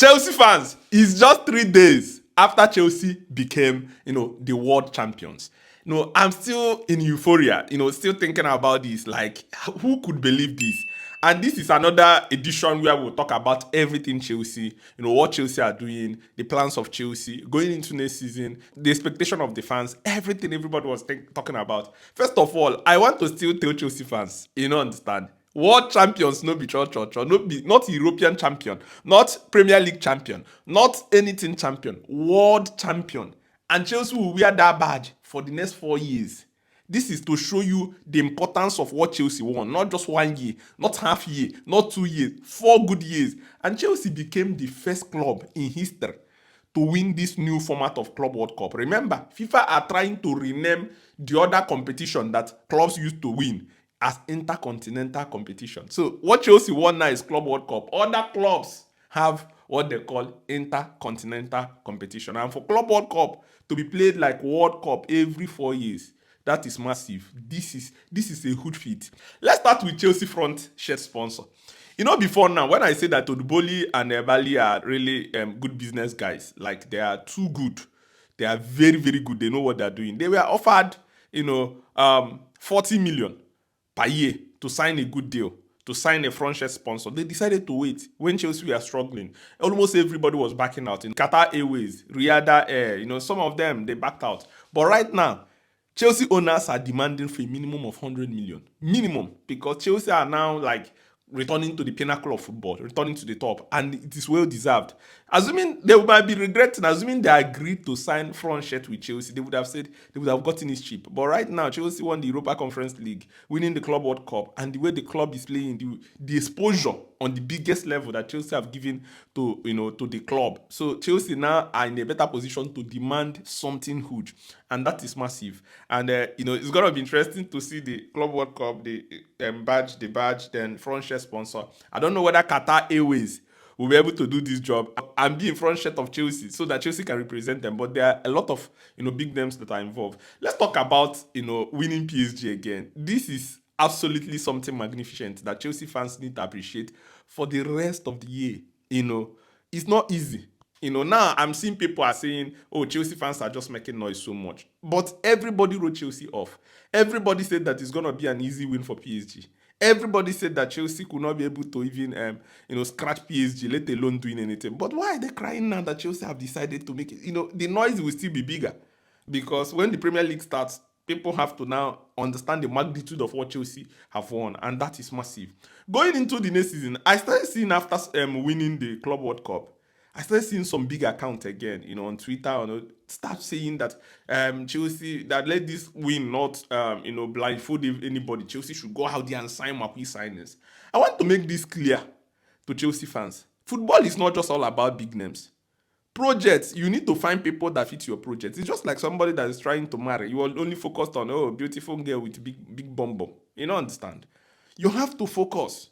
Chelsea fans, it's just 3 days after Chelsea became, the world champions. I'm still in euphoria, still thinking about this. Like, who could believe this? And this is another edition where we'll talk about everything Chelsea, what Chelsea are doing, the plans of Chelsea, going into next season, the expectation of the fans, everything everybody was talking about. First of all, I want to still tell Chelsea fans, understand? World champions, no be cho, not European champion, not Premier League champion, not anything champion, world champion. And Chelsea will wear that badge for the next 4 years. This is to show you the importance of what Chelsea won. Not just 1 year, not half year, not 2 years, 4 good years. And Chelsea became the first club in history to win this new format of Club World Cup. Remember, FIFA are trying to rename the other competition that clubs used to win as intercontinental competition. So what Chelsea won now is Club World Cup. Other clubs have what they call intercontinental competition. And for Club World Cup to be played like World Cup every 4 years, that is massive. This is a huge feat. Let's start with Chelsea front shirt sponsor. Before now, when I say that Oduboli and Bali are really good business guys, like they are too good. They are very, very good. They know what they're doing. They were offered, 40 million per year to sign a good deal, to sign a front shirt sponsor. They decided to wait when Chelsea were struggling. Almost everybody was backing out. In Qatar Airways, Riyadh Air, some of them, they backed out. But right now, Chelsea owners are demanding for a minimum of 100 million. Minimum. Because Chelsea are now like returning to the pinnacle of football, returning to the top, and it is well deserved. Assuming they might be regretting, assuming they agreed to sign front shirt with Chelsea, they would have said they would have gotten it cheap. But right now, Chelsea won the Europa Conference League, winning the Club World Cup, and the way the club is playing, the exposure on the biggest level that Chelsea have given to to the club. So Chelsea now are in a better position to demand something huge, and that is massive. And it's gonna be interesting to see the Club World Cup, the badge, then front shirt sponsor. I don't know whether Qatar Airways will be able to do this job and be in front shirt of Chelsea so that Chelsea can represent them. But there are a lot of big names that are involved. Let's talk about winning PSG again. This is absolutely something magnificent that Chelsea fans need to appreciate for the rest of the year. It's not easy. Now I'm seeing people are saying, oh, Chelsea fans are just making noise so much. But everybody wrote Chelsea off. Everybody said that it's going to be an easy win for PSG. Everybody said that Chelsea could not be able to even, scratch PSG, let alone doing anything. But why are they crying now that Chelsea have decided to make it? The noise will still be bigger. Because when the Premier League starts, people have to now understand the magnitude of what Chelsea have won, and that is massive. Going into the next season, I started seeing after winning the Club World Cup, I started seeing some big accounts again, on Twitter, start saying that Chelsea, that let this win not, blindfold anybody. Chelsea should go out there and sign Marquis signings. I want to make this clear to Chelsea fans. Football is not just all about big names. Projects, you need to find people that fit your project. It's just like somebody that is trying to marry. You are only focused on, beautiful girl with big bum bum. You don't understand. You have to focus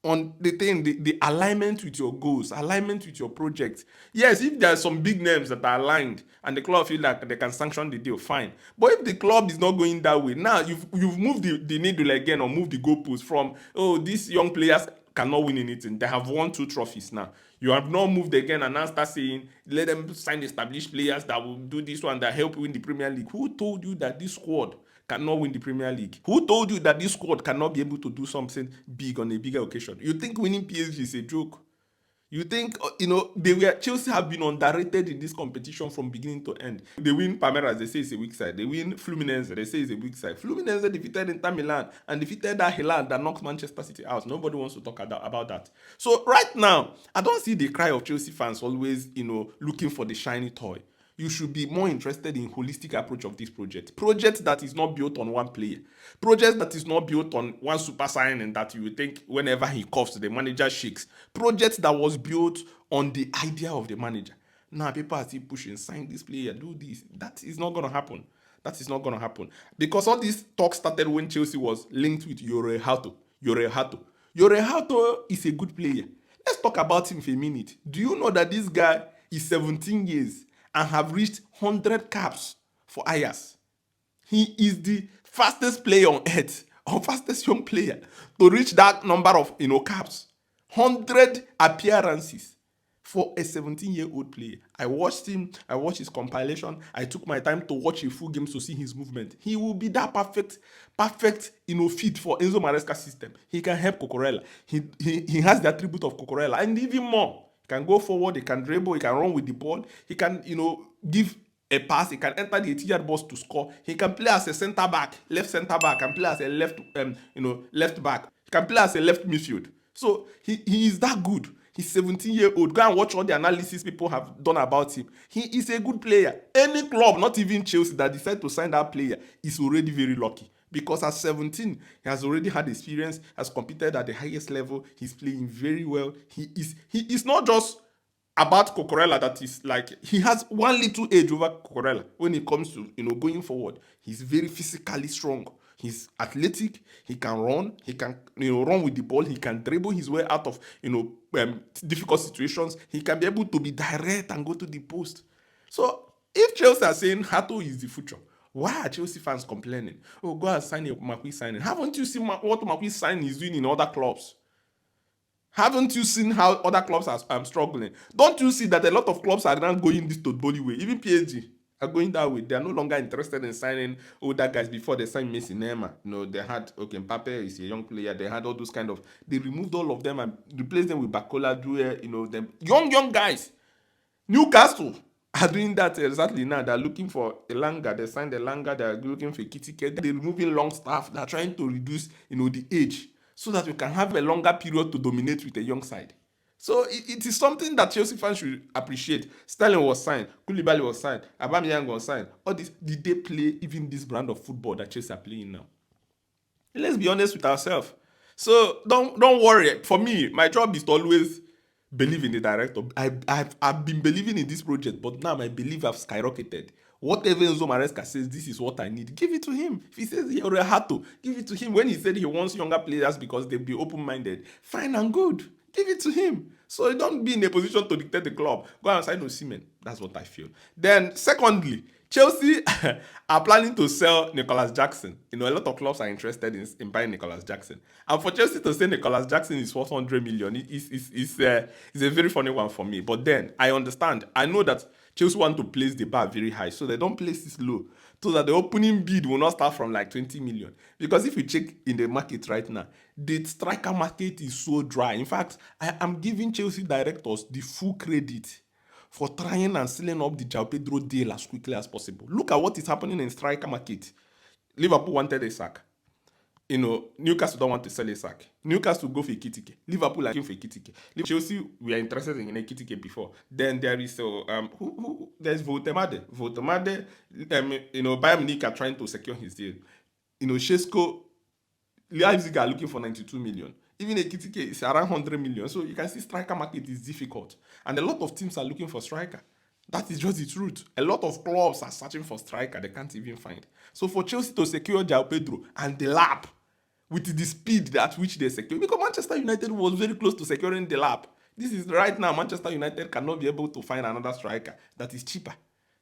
on the thing, the alignment with your goals, alignment with your project. Yes, if there are some big names that are aligned and the club feel like they can sanction the deal, fine. But if the club is not going that way, now you've moved the needle again, or moved the goalpost from, these young players cannot win anything. They have won 2 trophies now. You have not moved again and now start saying, let them sign established players that will do this one, that help win the Premier League. Who told you that this squad cannot win the Premier League? Who told you that this squad cannot be able to do something big on a bigger occasion? You think winning PSG is a joke? You think, Chelsea have been underrated in this competition from beginning to end. They win Palmeiras, they say it's a weak side. They win Fluminense, they say it's a weak side. Fluminense defeated Inter Milan and defeated that Hilal that knocked Manchester City out. Nobody wants to talk about that. So right now, I don't see the cry of Chelsea fans always, looking for the shiny toy. You should be more interested in holistic approach of this project. Project that is not built on one player. Project that is not built on one super signing that you would think whenever he coughs, the manager shakes. Project that was built on the idea of the manager. Now people are still pushing, sign this player, do this. That is not going to happen. That is not going to happen. Because all this talk started when Chelsea was linked with Jorrel Hato. Jorrel Hato is a good player. Let's talk about him for a minute. Do you know that this guy is 17 years and have reached 100 caps for Ajax? He is the fastest player on earth, or fastest young player to reach that number of caps. 100 appearances for a 17-year-old player. I watched him, I watched his compilation, I took my time to watch a full game to see his movement. He will be that perfect, fit for Enzo Maresca's system. He can help Cucurella. He has the attribute of Cucurella, and even more. He can go forward, he can dribble, he can run with the ball, he can, give a pass, he can enter the 18-yard box to score. He can play as a center back, left center back, can play as a left back. He can play as a left midfield. So he is that good. He's 17-year-old. Go and watch all the analysis people have done about him. He is a good player. Any club, not even Chelsea, that decide to sign that player is already very lucky. Because at 17, he has already had experience, has competed at the highest level. He's playing very well. He is not just about Cucurella, that is like, he has one little edge over Cucurella when it comes to going forward. He's very physically strong. He's athletic. He can run. He can run with the ball. He can dribble his way out of difficult situations. He can be able to be direct and go to the post. So if Chelsea are saying Hato is the future, why are Chelsea fans complaining? Oh, go and sign a Makwi signing. Haven't you seen what Makwi signing is doing in other clubs? Haven't you seen how other clubs are struggling? Don't you see that a lot of clubs are now going this Totboli way? Even PSG are going that way. They are no longer interested in signing older guys before they signed Messi, Neymar. They had, Mbappe is a young player. They had all those kind of... They removed all of them and replaced them with Bakola, Due, them young guys. Newcastle are doing that exactly now. They're looking for Elanga. They signed Elanga. They're looking for Ekitike. They're removing long staff. They're trying to reduce, the age, so that we can have a longer period to dominate with a young side. So it is something that Chelsea fans should appreciate. Sterling was signed, Koulibaly was signed, Aubameyang was signed. All this, did they play even this brand of football that Chelsea are playing now? Let's be honest with ourselves. So don't worry. For me, my job is to always believe in the director. I've been believing in this project, but now my belief have skyrocketed. Whatever Enzo Maresca says, this is what I need, give it to him. If he says Jorrel Hato, give it to him. When he said he wants younger players because they'll be open-minded, fine and good. Give it to him. So don't be in a position to dictate the club. Go and sign Osimhen. That's what I feel. Then, secondly, Chelsea are planning to sell Nicholas Jackson. A lot of clubs are interested in buying Nicholas Jackson. And for Chelsea to say Nicholas Jackson is worth 100 million is a very funny one for me. But then, I understand. I know that Chelsea want to place the bar very high, so they don't place this low, so that the opening bid will not start from like 20 million. Because if you check in the market right now, the striker market is so dry. In fact, I am giving Chelsea directors the full credit for trying and sealing up the João Pedro deal as quickly as possible. Look at what is happening in striker market. Liverpool wanted Isak. Newcastle don't want to sell Isak. Newcastle go for Ekitike. Liverpool are looking for Ekitike. Chelsea, we are interested in Ekitike before. Then there is there's Votemade. Votemade, Bayern Munich are trying to secure his deal. Shesko, Leipzig are looking for 92 million. Even Ekitike is around 100 million. So you can see striker market is difficult. And a lot of teams are looking for striker. That is just the truth. A lot of clubs are searching for striker they can't even find. So for Chelsea to secure João Pedro and the lap with the speed at which they secure, because Manchester United was very close to securing the lap. This is right now, Manchester United cannot be able to find another striker that is cheaper.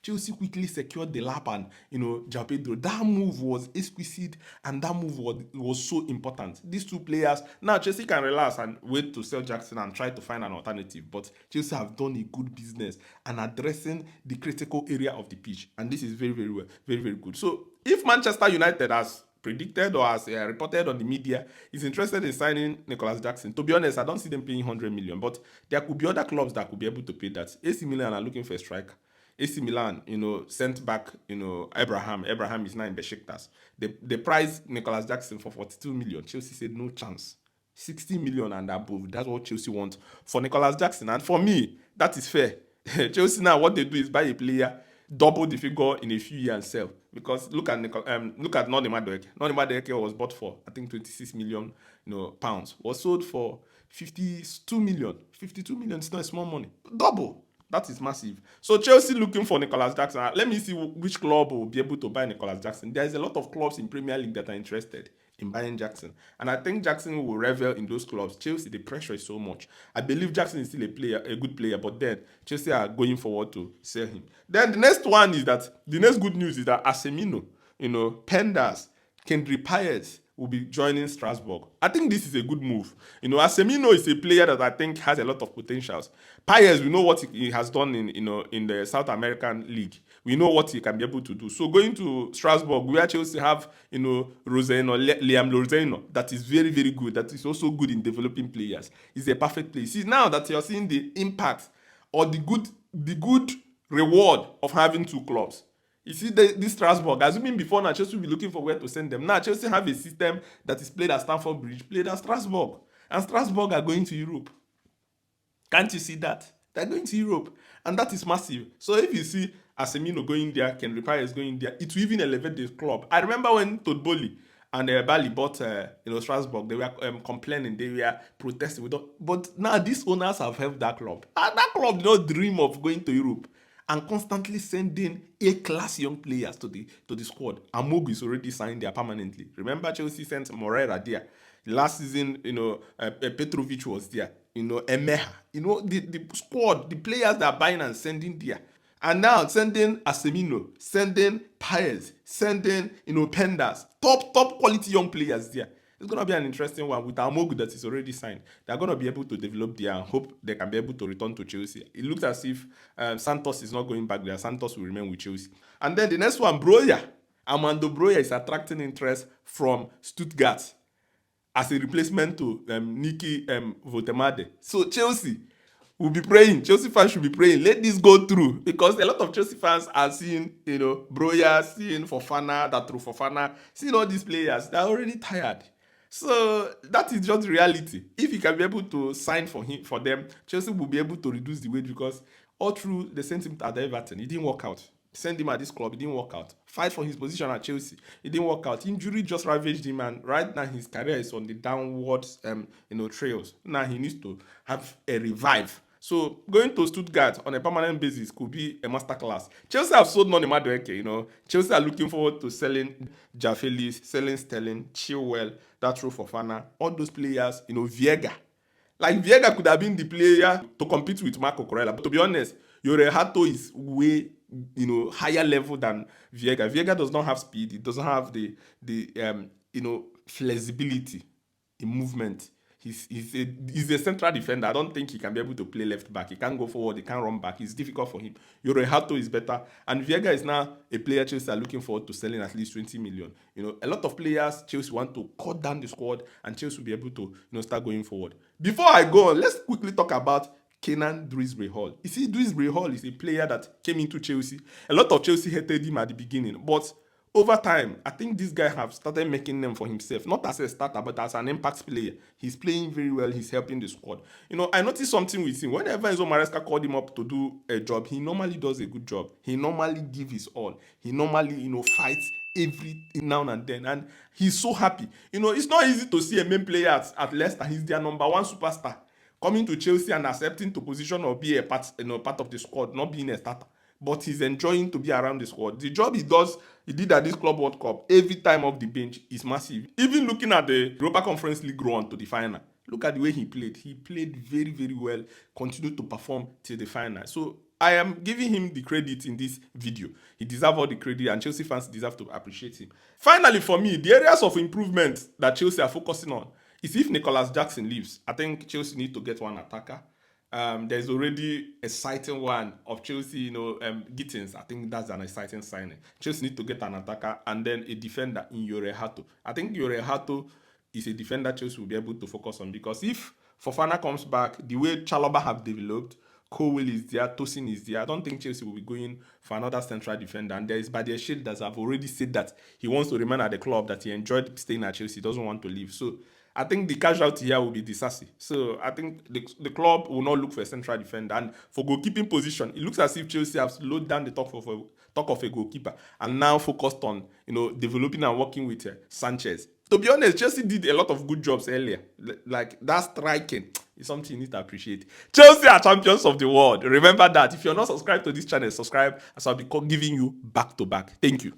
Chelsea quickly secured the lap and, João Pedro. That move was exquisite and that move was so important. These two players, now Chelsea can relax and wait to sell Jackson and try to find an alternative. But Chelsea have done a good business and addressing the critical area of the pitch. And this is very, very well, very, very good. So if Manchester United has predicted or as reported on the media is interested in signing Nicholas Jackson, to be honest, I don't see them paying 100 million. But there could be other clubs that could be able to pay that. AC Milan are looking for a striker. AC Milan, sent back, Abraham. Abraham is now in Besiktas. They priced Nicholas Jackson for 42 million. Chelsea said no chance. 60 million and above. That's what Chelsea wants for Nicholas Jackson. And for me, that is fair. Chelsea now, what they do is buy a player, double the figure in a few years and sell. Because look at Noni Madueke. Noni Madueke was bought for, I think, 26 million pounds. Was sold for 52 million. 52 million is not small money. Double. That is massive. So Chelsea looking for Nicholas Jackson. Let me see which club will be able to buy Nicholas Jackson. There is a lot of clubs in Premier League that are interested in buying Jackson. And I think Jackson will revel in those clubs. Chelsea, the pressure is so much. I believe Jackson is still a good player, but then Chelsea are going forward to sell him. Then the next good news is that Aselmini, Penders, Kendrick Pires, will be joining Strasbourg. I think this is a good move. Aselmini is a player that I think has a lot of potentials. Paez, we know what he has done in the South American League. We know what he can be able to do. So going to Strasbourg, we actually have Liam Roseno, that is very, very good. That is also good in developing players. He's a perfect player. See, now that you're seeing the impact or the good reward of having two clubs. You see, this Strasbourg, assuming before now Chelsea will be looking for where to send them. Now Chelsea have a system that is played at Stamford Bridge, played at Strasbourg. And Strasbourg are going to Europe. Can't you see that? They're going to Europe. And that is massive. So if you see Aselmini going there, Ken Repair is going there, it will even elevate the club. I remember when Todd Bowley and Bali bought Strasbourg, they were complaining, they were protesting. But now these owners have helped that club. And that club did not dream of going to Europe and constantly sending A-class young players to the squad. Amougou is already signed there permanently. Remember Chelsea sent Moreira there. Last season, Petrovic was there. Emeha. The squad, the players that are buying and sending there. And now sending Aselmini, sending Paez, sending Penders, top quality young players there. It's going to be an interesting one with Amougou that is already signed. They're going to be able to develop there and hope they can be able to return to Chelsea. It looks as if Santos is not going back there. Santos will remain with Chelsea. And then the next one, Broja. Armando Broja is attracting interest from Stuttgart as a replacement to Niki Votemade. So Chelsea will be praying. Chelsea fans should be praying. Let this go through, because a lot of Chelsea fans are seeing, Broja, seeing Fofana, seeing all these players. They're already tired. So that is just reality. If he can be able to sign for them, Chelsea will be able to reduce the wage, because all through the sent him at Everton, it didn't work out. Send him at this club, it didn't work out. Fight for his position at Chelsea, it didn't work out. Injury just ravaged him, and right now his career is on the downward trails. Now he needs to have a revive. So going to Stuttgart on a permanent basis could be a masterclass. Chelsea have sold Noni Madueke, Chelsea are looking forward to selling Jaffelis, selling Sterling, Chilwell, that role for Fofana, all those players, Viega. Like Viega could have been the player to compete with Marco Corella. But to be honest, Jorrel Hato is way, higher level than Viega. Viega does not have speed. It doesn't have the flexibility in movement. He's a central defender. I don't think he can be able to play left back. He can't go forward. He can't run back. It's difficult for him. Jorrel Hato is better. And Viega is now a player Chelsea are looking forward to selling at least 20 million. A lot of players Chelsea want to cut down the squad, and Chelsea will be able to start going forward. Before I go on, let's quickly talk about Kiernan Dewsbury-Hall. You see, Dewsbury-Hall is a player that came into Chelsea. A lot of Chelsea hated him at the beginning, but over time, I think this guy have started making them for himself, not as a starter, but as an impact player. He's playing very well. He's helping the squad. I noticed something with him. Whenever Enzo Maresca called him up to do a job, he normally does a good job. He normally gives his all. He normally, fights every now and then, and he's so happy. It's not easy to see a main player at Leicester. He's their number one superstar, coming to Chelsea and accepting to position or be a part of the squad, not being a starter. But he's enjoying to be around the squad. The job he did at this Club World Cup, every time off the bench, is massive. Even looking at the Europa Conference League run to the final, look at the way he played. He played very, very well, continued to perform till the final. So I am giving him the credit in this video. He deserves all the credit, and Chelsea fans deserve to appreciate him. Finally, for me, the areas of improvement that Chelsea are focusing on is if Nicholas Jackson leaves. I think Chelsea need to get one attacker. There's already a exciting one of Chelsea, Gittins. I think that's an exciting signing. Chelsea need to get an attacker and then a defender in Jorrel Hato. I think Jorrel Hato is a defender Chelsea will be able to focus on, because if Fofana comes back, the way Chalobah have developed, Cowell is there, Tosin is there, I don't think Chelsea will be going for another central defender. And there is Badia Shade that have already said that he wants to remain at the club, that he enjoyed staying at Chelsea, doesn't want to leave. So I think the casualty here will be Disasi. So I think the club will not look for a central defender. And for goalkeeping position, it looks as if Chelsea have slowed down the talk of a goalkeeper and now focused on developing and working with Sanchez. To be honest, Chelsea did a lot of good jobs earlier. Like that striking is something you need to appreciate. Chelsea are champions of the world. Remember that. If you're not subscribed to this channel, subscribe, as I'll be giving you back to back. Thank you.